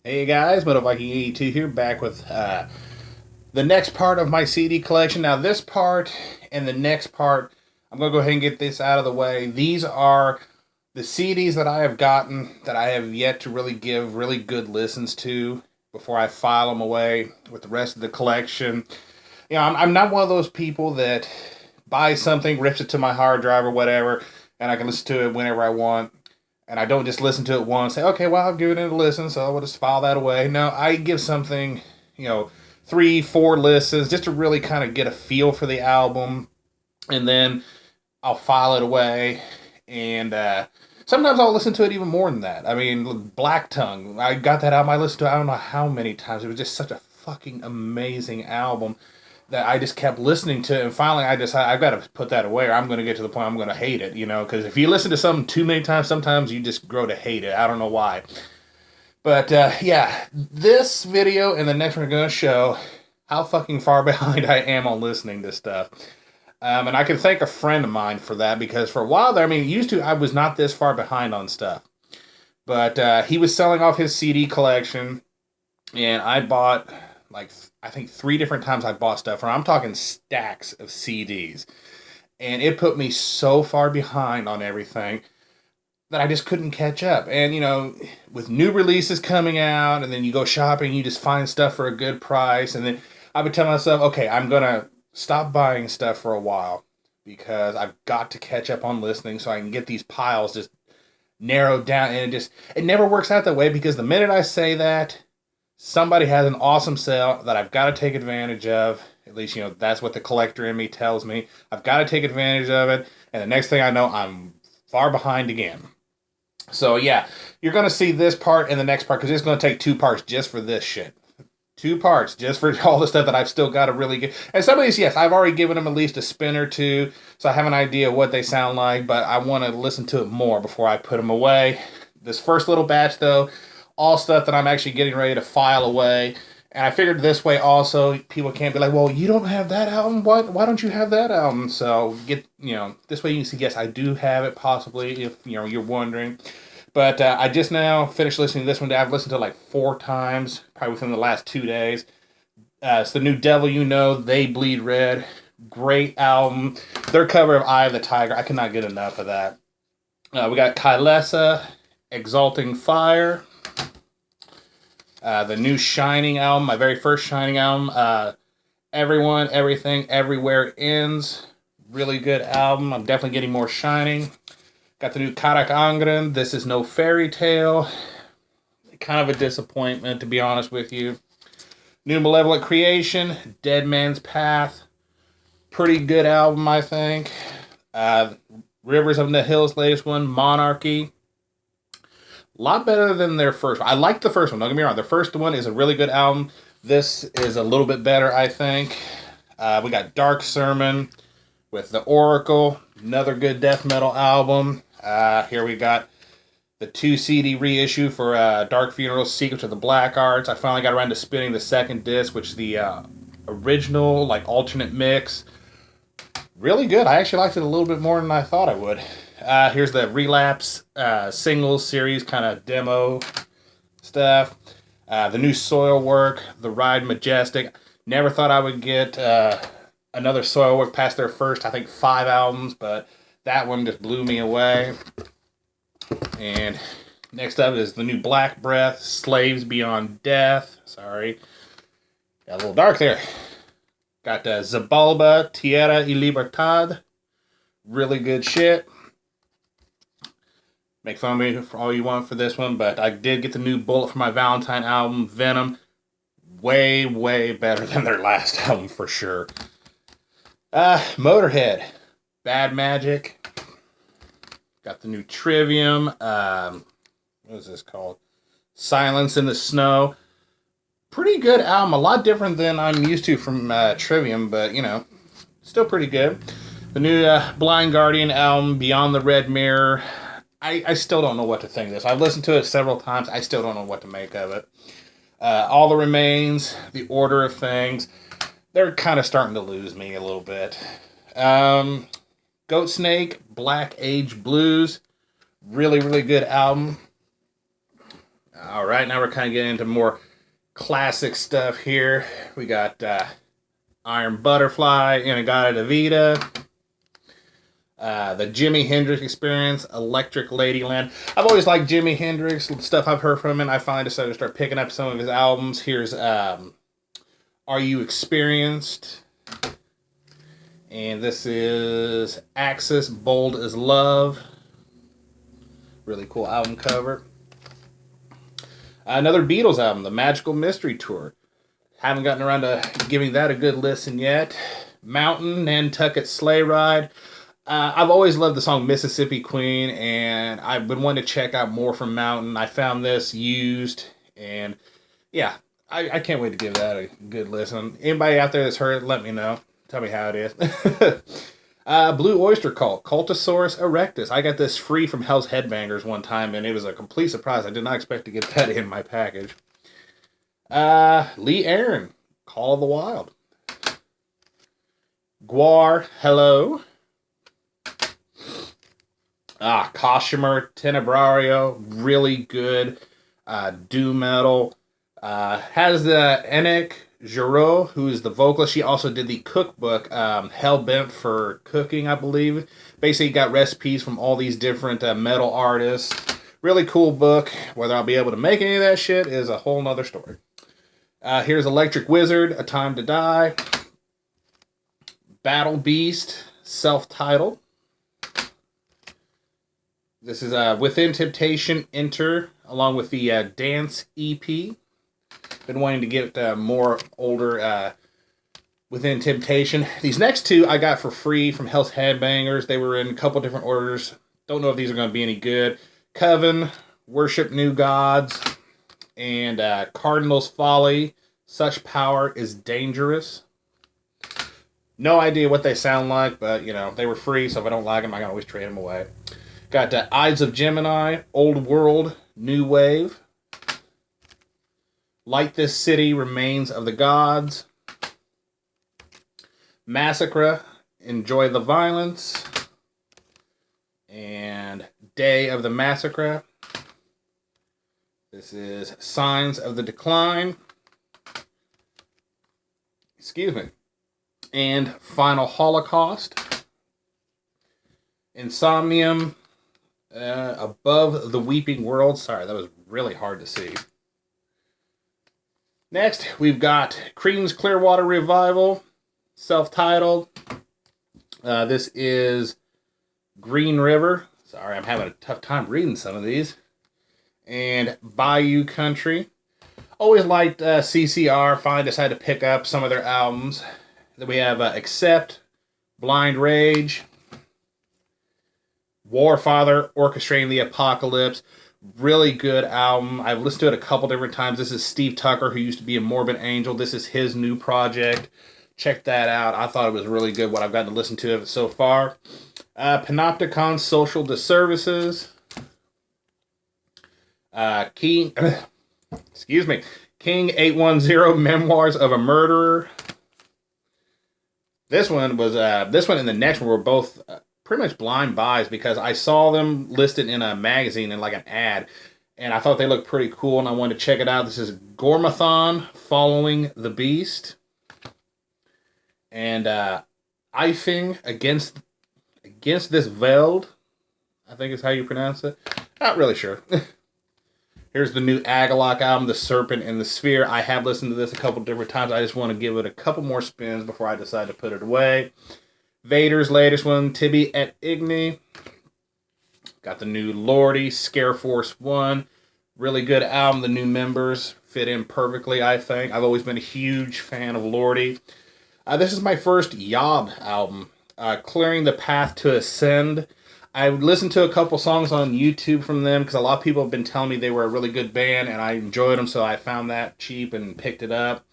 Hey guys, Motoviking82 here, back with the next part of my CD collection. Now, this part and the next part, I'm going to go ahead and get this out of the way. These are the CDs that I have gotten that I have yet to really give really good listens to before I file them away with the rest of the collection. I'm not one of those people that buys something, rips it to my hard drive or whatever, and I can listen to it whenever I want. And I don't just listen to it once, say, okay, well, I've given it a listen, so I'll just file that away. No, I give something, you know, three, four listens just to really kind of get a feel for the album. And then I'll file it away. And sometimes I'll listen to it even more than that. I mean, Black Tongue, I got that album. I listened to it, I don't know how many times. It was just such a fucking amazing album that I just kept listening to, and finally I decided I've got to put that away, or I'm going to get to the point I'm going to hate it. Because if you listen to something too many times, sometimes you just grow to hate it. I don't know why, but yeah, this video and the next one are going to show how fucking far behind I am on listening to stuff. And I can thank a friend of mine for that, because for a while there, I mean, used to I was not this far behind on stuff, but he was selling off his CD collection, and I bought like I think three different times I bought stuff, and I'm talking stacks of CDs, and it put me so far behind on everything that I just couldn't catch up. And with new releases coming out, and then you go shopping, you just find stuff for a good price, and then I would tell myself, okay, I'm gonna stop buying stuff for a while because I've got to catch up on listening so I can get these piles just narrowed down. And it never works out that way, because the minute I say that, somebody has an awesome sale that I've got to take advantage of. At least, that's what the collector in me tells me. I've got to take advantage of it. And the next thing I know, I'm far behind again. So, yeah, you're going to see this part and the next part, because it's going to take two parts just for this shit. Two parts just for all the stuff that I've still got to really get. And some of these, yes, I've already given them at least a spin or two, so I have an idea of what they sound like, but I want to listen to it more before I put them away. This first little batch, though, all stuff that I'm actually getting ready to file away. And I figured this way also, people can't be like, well, you don't have that album? Why don't you have that album? So this way you can see, yes, I do have it, possibly, if you're wondering. But I just now finished listening to this one. I've listened to it like four times, probably within the last 2 days. It's the new Devil You Know, They Bleed Red. Great album. Their cover of Eye of the Tiger, I cannot get enough of that. We got Kylesa, Exalting Fire. The new Shining album, my very first Shining album. Everyone, Everything, Everywhere Ends. Really good album. I'm definitely getting more Shining. Got the new Karak Angren, This Is No Fairy Tale. Kind of a disappointment, to be honest with you. New Malevolent Creation, Dead Man's Path. Pretty good album, I think. Rivers of the Hills, latest one, Monarchy. A lot better than their first one. I liked the first one, don't get me wrong. The first one is a really good album. This is a little bit better, I think. We got Dark Sermon with The Oracle. Another good death metal album. Here we got the 2 CD reissue for Dark Funeral, Secrets of the Black Arts. I finally got around to spinning the second disc, which is the original, like, alternate mix. Really good. I actually liked it a little bit more than I thought I would. Here's the Relapse singles series, kind of demo stuff. The new Soilwork, The Ride Majestic. Never thought I would get another Soilwork past their first, I think, 5 albums, but that one just blew me away. And next up is the new Black Breath, Slaves Beyond Death. Sorry. Got a little dark there. Got Zabalba, Tierra y Libertad. Really good shit. Make fun of me for all you want for this one, but I did get the new Bullet for My Valentine album, Venom. Way, way better than their last album, for sure. Motorhead, Bad Magic. Got the new Trivium. What is this called? Silence in the Snow. Pretty good album. A lot different than I'm used to from Trivium, but, still pretty good. The new Blind Guardian album, Beyond the Red Mirror. I still don't know what to think of this. I've listened to it several times. I still don't know what to make of it. All the Remains, The Order of Things. They're kind of starting to lose me a little bit. Goat Snake, Black Age Blues. Really, really good album. All right, now we're kind of getting into more classic stuff here. We got Iron Butterfly, In-A-Gadda-Da-Vida, the Jimi Hendrix Experience, Electric Ladyland. I've always liked Jimi Hendrix, stuff I've heard from him. I finally decided to start picking up some of his albums. Here's Are You Experienced? And this is Axis, Bold as Love. Really cool album cover. Another Beatles album, The Magical Mystery Tour. Haven't gotten around to giving that a good listen yet. Mountain, Nantucket Sleigh Ride. I've always loved the song Mississippi Queen, and I've been wanting to check out more from Mountain. I found this used, and yeah, I can't wait to give that a good listen. Anybody out there that's heard it, let me know. Tell me how it is. Blue Oyster Cult, Cultosaurus erectus. I got this free from Hell's Headbangers one time, and it was a complete surprise. I did not expect to get that in my package. Lee Aaron, Call of the Wild. Guar, Hello. Coshumer, Tenebrario, really good doom metal. Has the Enoch Giraud, who is the vocalist. She also did the cookbook, Hellbent for Cooking, I believe. Basically got recipes from all these different metal artists. Really cool book. Whether I'll be able to make any of that shit is a whole nother story. Here's Electric Wizard, A Time to Die. Battle Beast, self-titled. This is Within Temptation, Enter, along with the Dance EP. Been wanting to get more older Within Temptation. These next two I got for free from Hell's Headbangers. They were in a couple different orders. Don't know if these are going to be any good. Coven, Worship New Gods, and Cardinal's Folly, Such Power is Dangerous. No idea what they sound like, but, you know, they were free, so if I don't like them, I can always trade them away. Got Ides of Gemini, Old World, New Wave. Light This City, Remains of the Gods. Massacre, Enjoy the Violence. And Day of the Massacre. This is Signs of the Decline. Excuse me. And Final Holocaust. Insomnium, Above the Weeping World. Sorry, that was really hard to see. Next, we've got Creedence Clearwater Revival, self-titled. This is Green River. Sorry, I'm having a tough time reading some of these. And Bayou Country. Always liked CCR. Finally decided to pick up some of their albums. Then we have Accept, Blind Rage, Warfather, Orchestrating the Apocalypse. Really good album. I've listened to it a couple different times. This is Steve Tucker, who used to be a Morbid Angel. This is his new project. Check that out. I thought it was really good, what I've gotten to listen to of it so far. Panopticon, Social Disservices. King 810, Memoirs of a Murderer. This one and the next one were both pretty much blind buys because I saw them listed in a magazine in like an ad, and I thought they looked pretty cool, and I wanted to check it out. This is Gormathon, Following the Beast, and Eifing Against This Veld, I think is how you pronounce it. Not really sure. Here's the new Agalloch album, The Serpent and the Sphere. I have listened to this a couple different times. I just want to give it a couple more spins before I decide to put it away. Vader's latest one, Tibi et Igni. Got the new Lordy, Scare Force 1. Really good album. The new members fit in perfectly, I think. I've always been a huge fan of Lordy. This is my first Yob album, Clearing the Path to Ascend. I listened to a couple songs on YouTube from them because a lot of people have been telling me they were a really good band, and I enjoyed them, so I found that cheap and picked it up.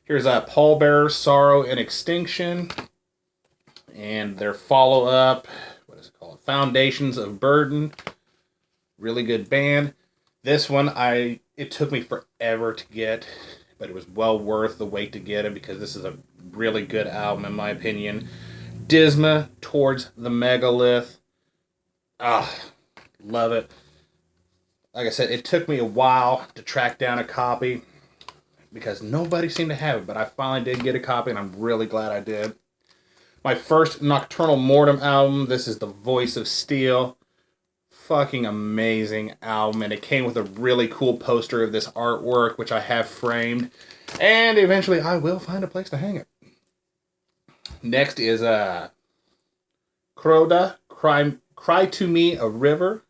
Here's Pallbearer, Sorrow and Extinction. And their follow-up, what is it called? Foundations of Burden. Really good band. This one, it took me forever to get, but it was well worth the wait to get it because this is a really good album in my opinion. Disma, Towards the Megalith. Love it. like I said, it took me a while to track down a copy because nobody seemed to have it, but I finally did get a copy, and I'm really glad I did. My first Nocturnal Mortem album, this is The Voice of Steel. Fucking amazing album, and it came with a really cool poster of this artwork, which I have framed, and eventually I will find a place to hang it. Next is Kroda, Cry to Me a River.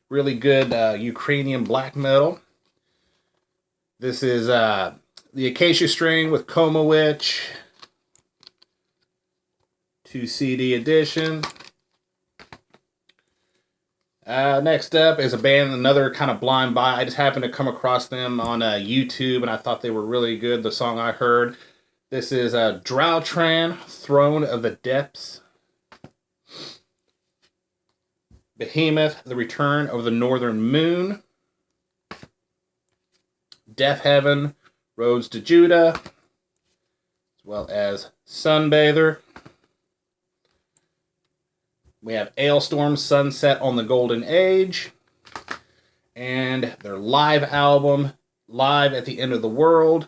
Really good Ukrainian black metal. This is the Acacia String with Coma Witch. 2 CD edition. Next up is a band, another kind of blind buy. I just happened to come across them on YouTube, and I thought they were really good, the song I heard. This is Droutran, Throne of the Depths. Behemoth, The Return of the Northern Moon. Death Heaven, Roads to Judah. As well as Sunbather. We have Ailstorm, Sunset on the Golden Age. And their live album, Live at the End of the World.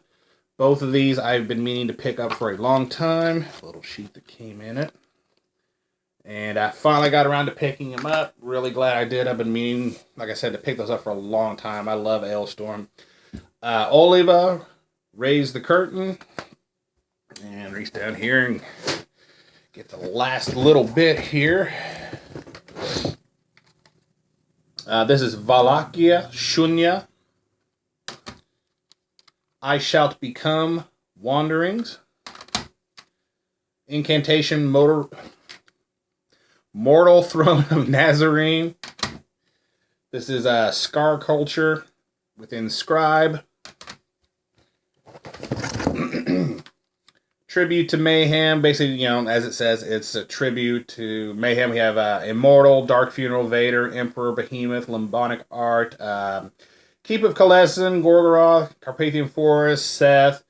Both of these I've been meaning to pick up for a long time. A little sheet that came in it. And I finally got around to picking them up. Really glad I did. I've been meaning, like I said, to pick those up for a long time. I love Ailstorm. Oliva, Raise the Curtain. And reach down here and get the last little bit here. This is Valakia Shunya. I Shalt Become Wanderings. Incantation Mortal Throne of Nazarene. This is Scar Culture with Inscribe. Tribute to Mayhem. Basically, you know, as it says, it's a tribute to Mayhem. We have Immortal, Dark Funeral, Vader, Emperor, Behemoth, Lambonic Art, Keep of Kalessin, Gorgoroth, Carpathian Forest, Seth,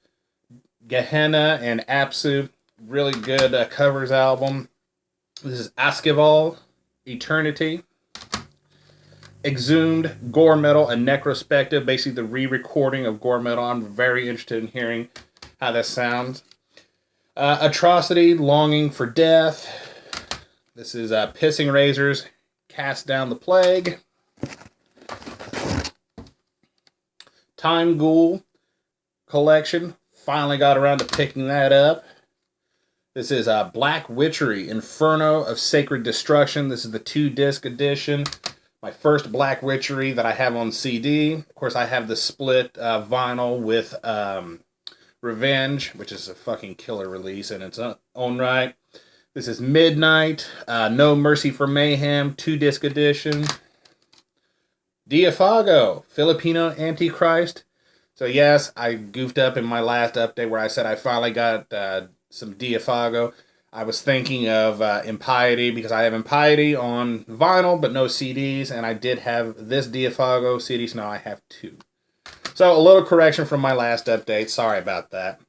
Gehenna, and Apsu. Really good covers album. This is Askival, Eternity. Exhumed, Gore Metal, and Necrospective. Basically the re-recording of Gore Metal. I'm very interested in hearing how that sounds. Atrocity, Longing for Death. This is Pissing Razors, Cast Down the Plague. Time Ghoul Collection. Finally got around to picking that up. This is Black Witchery, Inferno of Sacred Destruction. This is the 2-disc edition. My first Black Witchery that I have on CD. Of course, I have the split vinyl with Revenge, which is a fucking killer release in its own right. This is Midnight, No Mercy for Mayhem, 2-disc edition. Diafago, Filipino Antichrist. So yes, I goofed up in my last update where I said I finally got some Diafago. I was thinking of Impiety because I have Impiety on vinyl but no CDs, and I did have this Diafago CD, so now I have 2. So, a little correction from my last update. Sorry about that.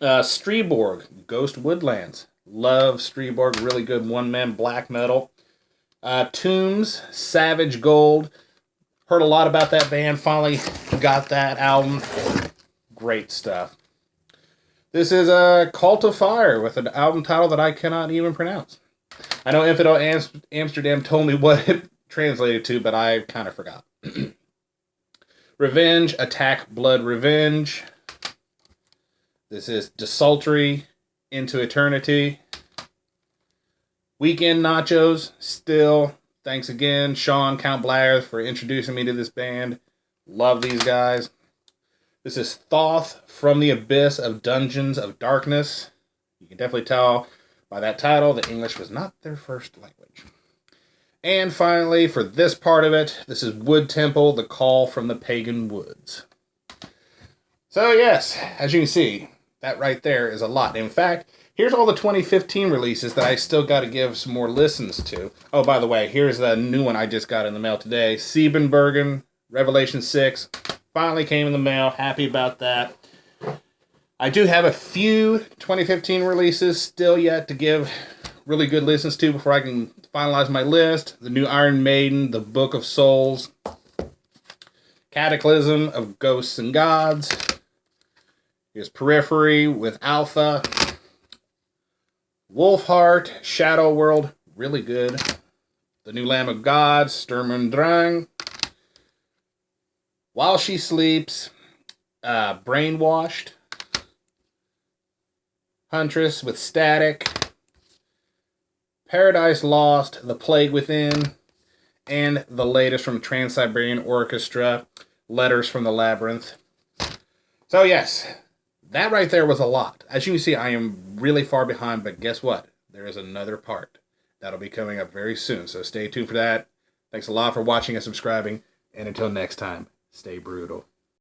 Streborg, Ghost Woodlands. Love Streborg. Really good one-man black metal. Tombs, Savage Gold. Heard a lot about that band. Finally got that album. Great stuff. This is Cult of Fire with an album title that I cannot even pronounce. I know Infidel Amsterdam told me what it translated to, but I kind of forgot. Revenge, Attack, Blood, Revenge. This is Desultory, Into Eternity. Weekend Nachos, still. Thanks again, Sean Count Blair, for introducing me to this band. Love these guys. This is Thoth, From the Abyss of Dungeons of Darkness. You can definitely tell by that title that English was not their first language. And finally, for this part of it, this is Wood Temple, The Call from the Pagan Woods. So yes, as you can see, that right there is a lot. In fact, here's all the 2015 releases that I still got to give some more listens to. Oh, by the way, here's the new one I just got in the mail today. Siebenbergen, Revelation 6. Finally came in the mail. Happy about that. I do have a few 2015 releases still yet to give really good listens to before I can finalize my list. The new Iron Maiden, The Book of Souls. Cataclysm of Ghosts and Gods. Here's Periphery with Alpha. Wolfheart, Shadow World, really good. The New Lamb of God, Sturm und Drang. While She Sleeps, Brainwashed. Huntress with Static. Paradise Lost, The Plague Within. And the latest from Trans-Siberian Orchestra, Letters from the Labyrinth. So yes, that right there was a lot. As you can see, I am really far behind, but guess what? There is another part that'll be coming up very soon, so stay tuned for that. Thanks a lot for watching and subscribing, and until next time, stay brutal.